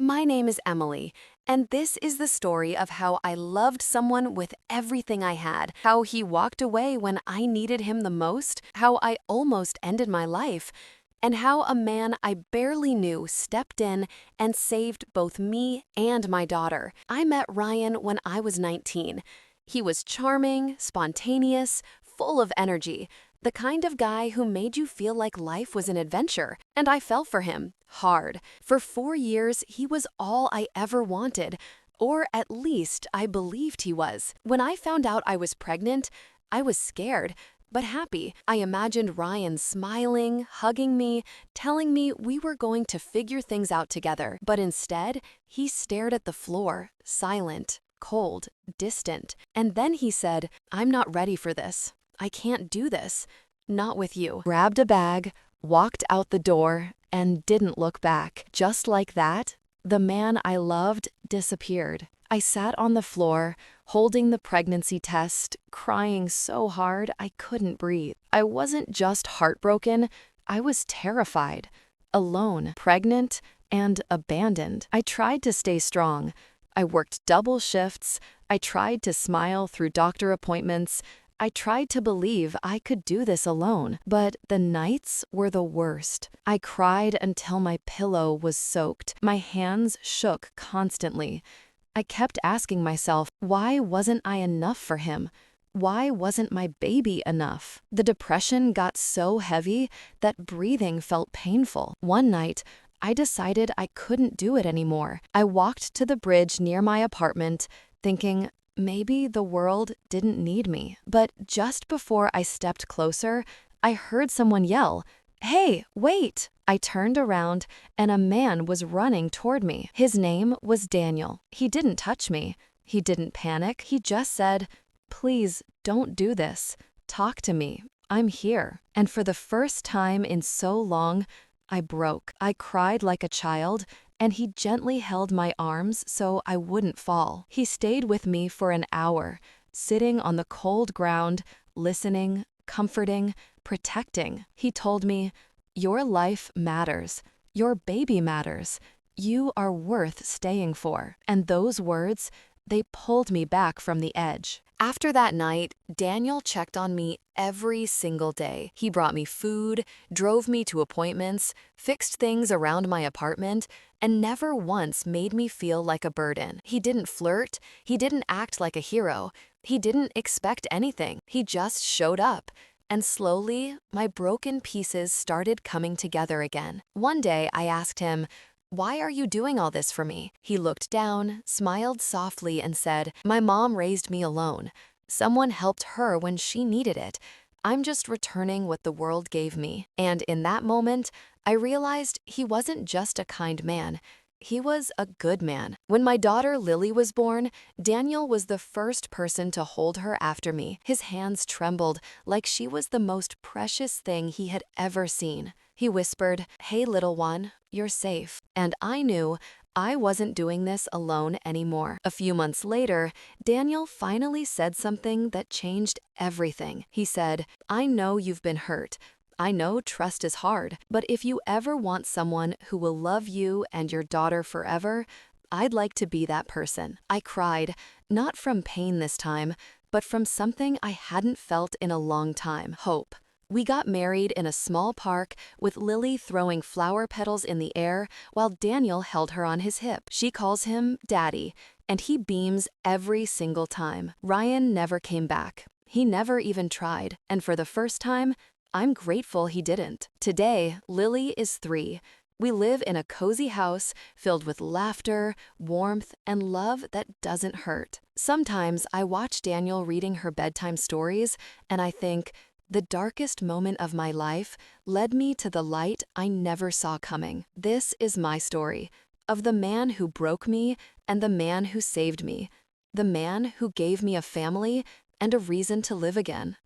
My name is Emily, and this is the story of how I loved someone with everything I had, how he walked away when I needed him the most, how I almost ended my life, and how a man I barely knew stepped in and saved both me and my daughter. I met Ryan when I was 19. He was charming, spontaneous, full of energy, the kind of guy who made you feel like life was an adventure, and I fell for him, hard. For 4 years, he was all I ever wanted, or at least I believed he was. When I found out I was pregnant, I was scared, but happy. I imagined Ryan smiling, hugging me, telling me we were going to figure things out together, but instead, he stared at the floor, silent, cold, distant. And then he said, "I'm not ready for this. I can't do this. Not with you." Grabbed a bag, walked out the door, and didn't look back. Just like that, the man I loved disappeared. I sat on the floor, holding the pregnancy test, crying so hard I couldn't breathe. I wasn't just heartbroken, I was terrified. Alone, pregnant, and abandoned. I tried to stay strong. I worked double shifts. I tried to smile through doctor appointments. I tried to believe I could do this alone, but the nights were the worst. I cried until my pillow was soaked. My hands shook constantly. I kept asking myself, why wasn't I enough for him? Why wasn't my baby enough? The depression got so heavy that breathing felt painful. One night, I decided I couldn't do it anymore. I walked to the bridge near my apartment, thinking, maybe the world didn't need me. But just before I stepped closer, I heard someone yell, "Hey, wait!" I turned around, and a man was running toward me. His name was Daniel. He didn't touch me. He didn't panic. He just said, "Please, don't do this. Talk to me. I'm here." And for the first time in so long, I broke. I cried like a child, and he gently held my arms so I wouldn't fall. He stayed with me for an hour, sitting on the cold ground, listening, comforting, protecting. He told me, "Your life matters. Your baby matters. You are worth staying for." And those words, they pulled me back from the edge. After that night, Daniel checked on me every single day. He brought me food, drove me to appointments, fixed things around my apartment, and never once made me feel like a burden. He didn't flirt. He didn't act like a hero. He didn't expect anything. He just showed up. And slowly, my broken pieces started coming together again. One day, I asked him, "Why are you doing all this for me?" He looked down, smiled softly, and said, "My mom raised me alone. Someone helped her when she needed it. I'm just returning what the world gave me." And in that moment, I realized he wasn't just a kind man. He was a good man. When my daughter Lily was born, Daniel was the first person to hold her after me. His hands trembled like she was the most precious thing he had ever seen. He whispered, "Hey, little one, you're safe." And I knew I wasn't doing this alone anymore. A few months later, Daniel finally said something that changed everything. He said, "I know you've been hurt. I know trust is hard, but if you ever want someone who will love you and your daughter forever, I'd like to be that person." I cried, not from pain this time, but from something I hadn't felt in a long time: hope. We got married in a small park with Lily throwing flower petals in the air while Daniel held her on his hip. She calls him Daddy, and he beams every single time. Ryan never came back. He never even tried, and for the first time, I'm grateful he didn't. Today, Lily is 3. We live in a cozy house filled with laughter, warmth, and love that doesn't hurt. Sometimes I watch Daniel reading her bedtime stories, and I think, the darkest moment of my life led me to the light I never saw coming. This is my story, of the man who broke me and the man who saved me, the man who gave me a family and a reason to live again.